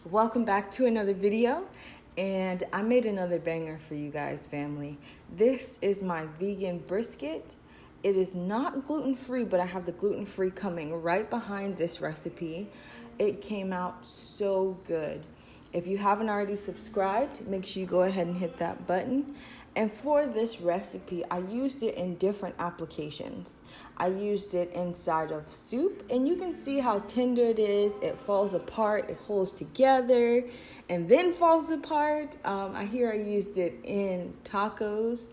Welcome back to another video, and I made another banger for you guys, family. This is my vegan brisket. It is not gluten-free, but I have the gluten-free coming right behind this recipe. It came out so good. If you haven't already subscribed, make sure you go ahead and hit that button. And for this recipe, I used it in different applications. I used it inside of soup, and you can see how tender it is. It falls apart, it holds together, and then falls apart. I used it in tacos.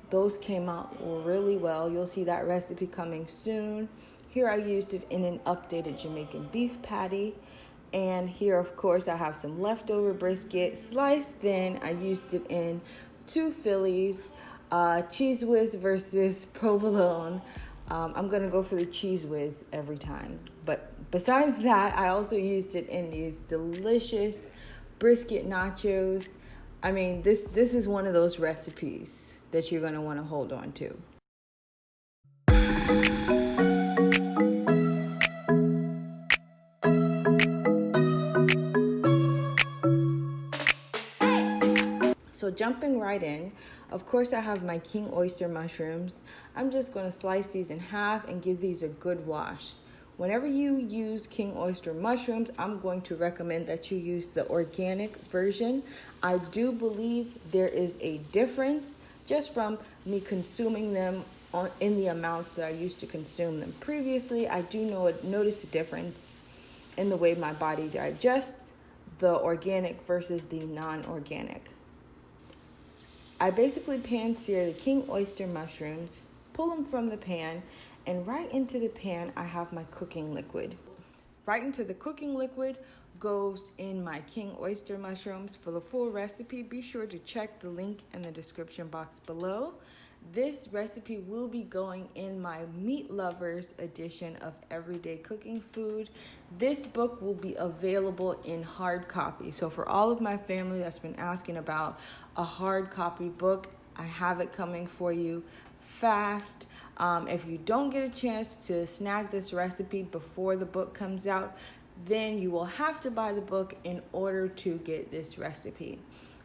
Those came out really well. You'll see that recipe coming soon. Here I used it in an updated Jamaican beef patty. And here, of course, I have some leftover brisket sliced thin. I used it in 2 Phillies, Cheese Whiz versus provolone. I'm gonna go for the Cheese Whiz every time. But besides that, I also used it in these delicious brisket nachos. I mean, this is one of those recipes that you're gonna wanna hold on to. So jumping right in, of course I have my king oyster mushrooms. I'm just going to slice these in half and give these a good wash. Whenever you use king oyster mushrooms, I'm going to recommend that you use the organic version. I do believe there is a difference just from me consuming them in the amounts that I used to consume them previously. I do notice a difference in the way my body digests the organic versus the non-organic. I basically pan sear the king oyster mushrooms, pull them from the pan, and right into the pan I have my cooking liquid. Right into the cooking liquid goes in my king oyster mushrooms. For the full recipe, be sure to check the link in the description box below. This recipe will be going in my Meat Lovers edition of Everyday Cooking Food. This book will be available in hard copy. So for all of my family that's been asking about a hard copy book, I have it coming for you fast. If you don't get a chance to snag this recipe before the book comes out, then you will have to buy the book in order to get this recipe.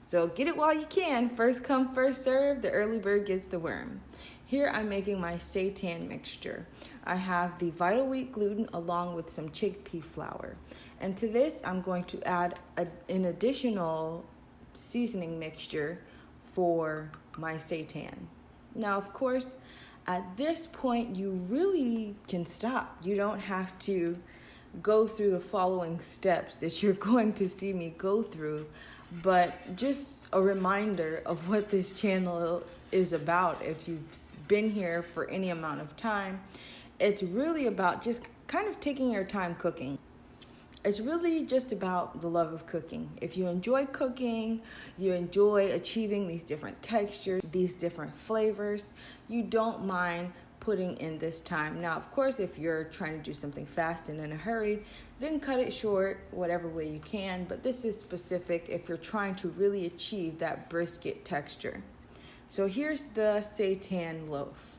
So get it while you can. First come, first serve. The early bird gets the worm. Here I'm making my seitan mixture. I have the vital wheat gluten along with some chickpea flour. And to this, I'm going to add an additional seasoning mixture for my seitan. Now, of course, at this point, you really can stop. You don't have to go through the following steps that you're going to see me go through. But just a reminder of what this channel is about. If you've been here for any amount of time, it's really about just kind of taking your time cooking. It's really just about the love of cooking. If you enjoy cooking, you enjoy achieving these different textures, these different flavors, you don't mind putting in this time. Now, of course, if you're trying to do something fast and in a hurry, then cut it short whatever way you can. But this is specific if you're trying to really achieve that brisket texture. So here's the seitan loaf.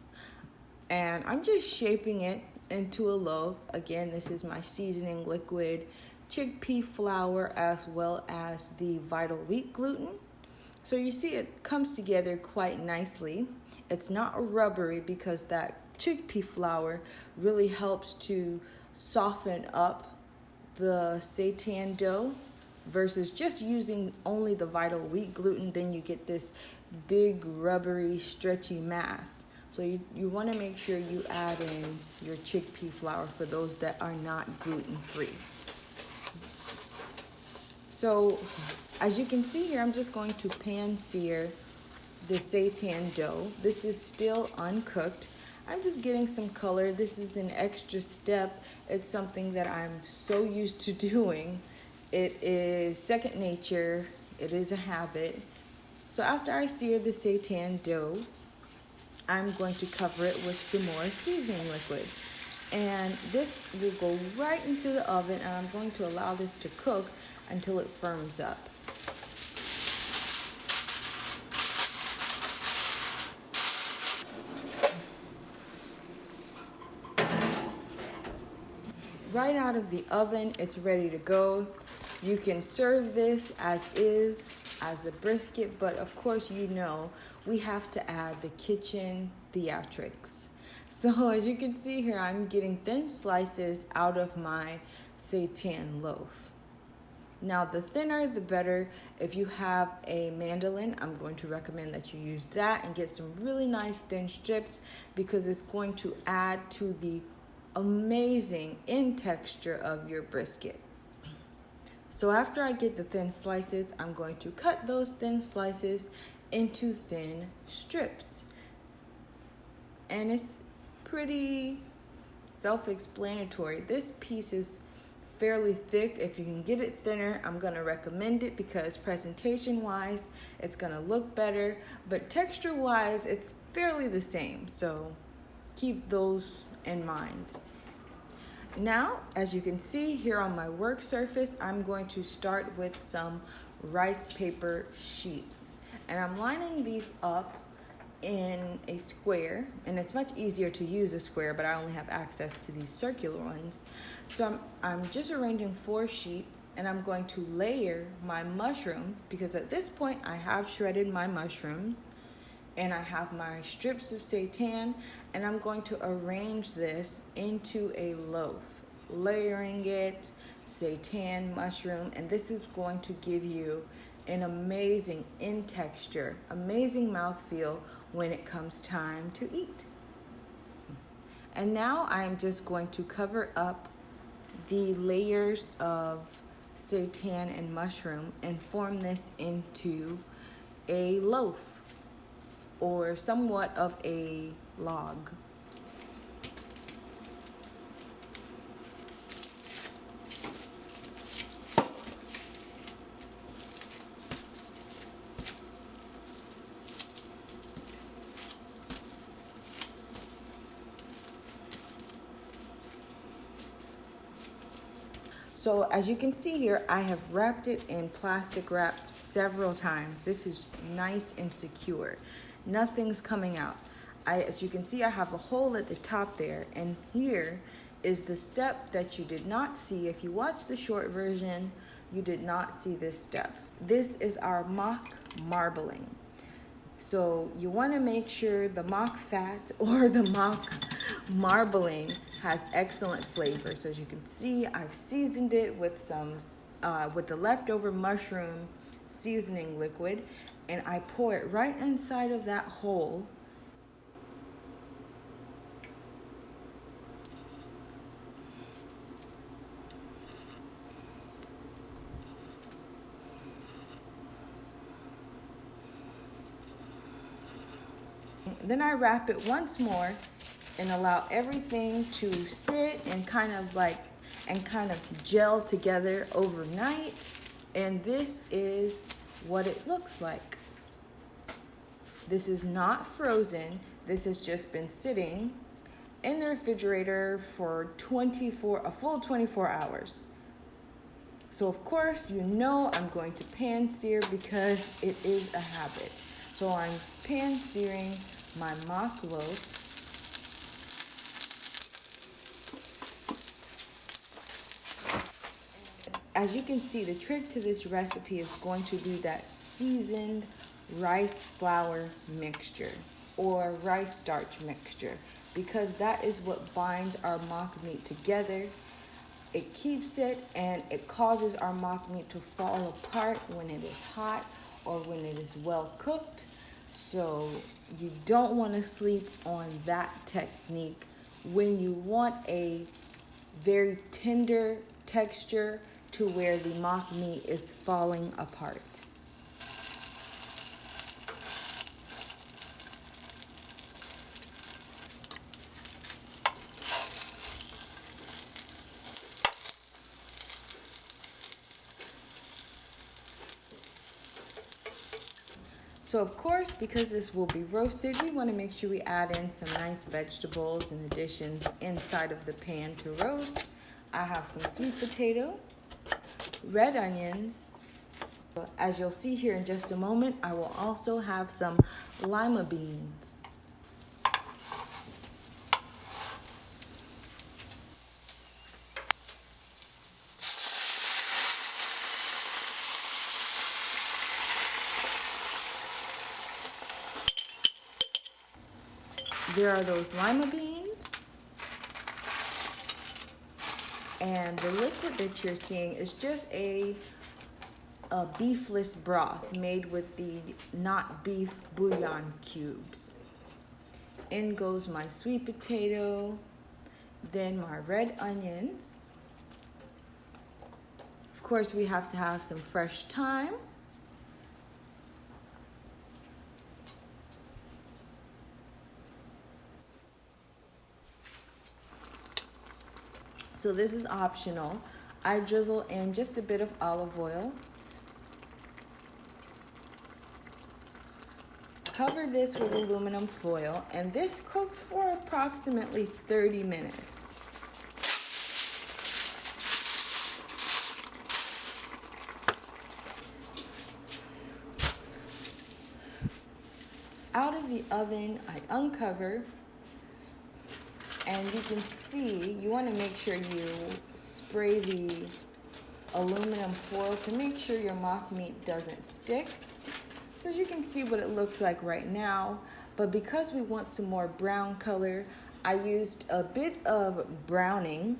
And I'm just shaping it into a loaf. Again, this is my seasoning liquid, chickpea flour, as well as the vital wheat gluten. So you see it comes together quite nicely. It's not rubbery because that chickpea flour really helps to soften up the seitan dough versus just using only the vital wheat gluten. Then you get this big rubbery stretchy mass. So you want to make sure you add in your chickpea flour for those that are not gluten-free. So as you can see here, I'm just going to pan sear the seitan dough. This is still uncooked. I'm just getting some color. This is an extra step. It's something that I'm so used to doing. It is second nature. It is a habit. So after I sear the seitan dough, I'm going to cover it with some more seasoning liquid. And this will go right into the oven, and I'm going to allow this to cook until it firms up. Right out of the oven, it's ready to go. You can serve this as is, as a brisket, but of course you know we have to add the kitchen theatrics. So as you can see here, I'm getting thin slices out of my seitan loaf. Now the thinner the better. If you have a mandolin, I'm going to recommend that you use that and get some really nice thin strips, because it's going to add to the amazing in texture of your brisket. So after I get the thin slices, I'm going to cut those thin slices into thin strips. And it's pretty self-explanatory. This piece is fairly thick. If you can get it thinner, I'm going to recommend it, because presentation wise it's going to look better, but texture wise it's fairly the same, so keep those in mind. Now, as you can see here on my work surface, I'm going to start with some rice paper sheets, and I'm lining these up in a square, and it's much easier to use a square, but I only have access to these circular ones. So I'm just arranging 4 sheets, and I'm going to layer my mushrooms, because at this point I have shredded my mushrooms and I have my strips of seitan, and I'm going to arrange this into a loaf, layering it, seitan, mushroom, and this is going to give you an amazing in texture, amazing mouthfeel when it comes time to eat. And now I'm just going to cover up the layers of seitan and mushroom and form this into a loaf, or somewhat of a log. So as you can see here, I have wrapped it in plastic wrap several times. This is nice and secure. Nothing's coming out. As you can see, I have a hole at the top there, and here is the step that you did not see. If you watched the short version, you did not see this step. This is our mock marbling. So you want to make sure the mock fat or the mock marbling has excellent flavor. So as you can see, I've seasoned it with some with the leftover mushroom seasoning liquid, and I pour it right inside of that hole. Then I wrap it once more and allow everything to sit and kind of gel together overnight. And this is what it looks like. This is not frozen. This has just been sitting in the refrigerator for a full 24 hours. So of course, you know I'm going to pan sear because it is a habit. So I'm pan searing my mock loaf. As you can see, the trick to this recipe is going to be that seasoned rice flour mixture or rice starch mixture, because that is what binds our mock meat together. It keeps it, and it causes our mock meat to fall apart when it is hot or when it is well cooked. So you don't want to sleep on that technique when you want a very tender texture to where the mock meat is falling apart. So of course, because this will be roasted, we want to make sure we add in some nice vegetables and additions inside of the pan to roast. I have some sweet potato, red onions. As you'll see here in just a moment, I will also have some lima beans. there are those lima beans, and the liquid that you're seeing is just a beefless broth made with the not beef bouillon cubes. In goes my sweet potato, then my red onions. Of course, we have to have some fresh thyme. So this is optional. I drizzle in just a bit of olive oil. Cover this with aluminum foil, and this cooks for approximately 30 minutes. Out of the oven, I uncover, and you can see, you want to make sure you spray the aluminum foil to make sure your mock meat doesn't stick. So you can see what it looks like right now, but because we want some more brown color, I used a bit of browning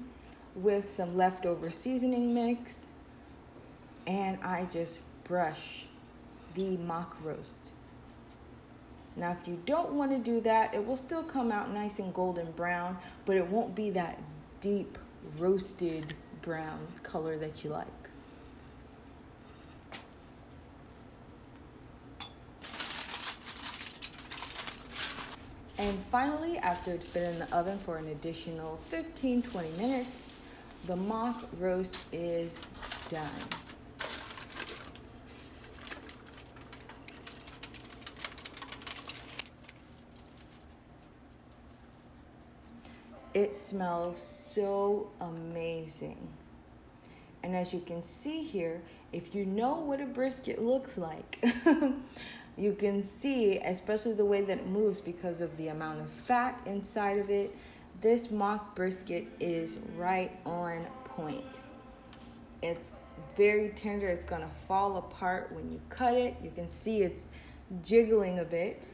with some leftover seasoning mix, and I just brush the mock roast. Now, if you don't want to do that, it will still come out nice and golden brown, but it won't be that deep roasted brown color that you like. And finally, after it's been in the oven for an additional 15-20 minutes, the mock roast is done. It smells so amazing. And as you can see here, if you know what a brisket looks like, you can see, especially the way that it moves because of the amount of fat inside of it, this mock brisket is right on point. It's very tender. It's gonna fall apart when you cut it. You can see it's jiggling a bit.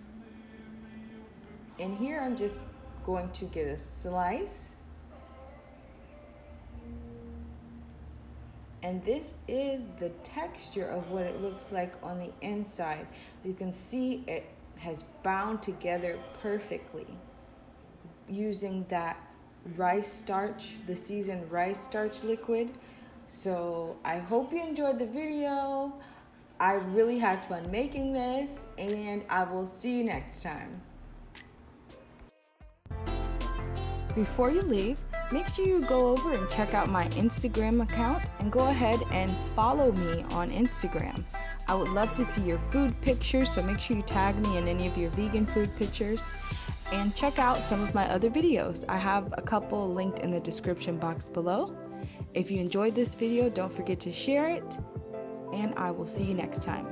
And here I'm just going to get a slice. And this is the texture of what it looks like on the inside. You can see it has bound together perfectly using that rice starch, the seasoned rice starch liquid. So I hope you enjoyed the video. I really had fun making this, and I will see you next time. Before you leave, make sure you go over and check out my Instagram account and go ahead and follow me on Instagram. I would love to see your food pictures, so make sure you tag me in any of your vegan food pictures, and check out some of my other videos. I have a couple linked in the description box below. If you enjoyed this video, don't forget to share it, and I will see you next time.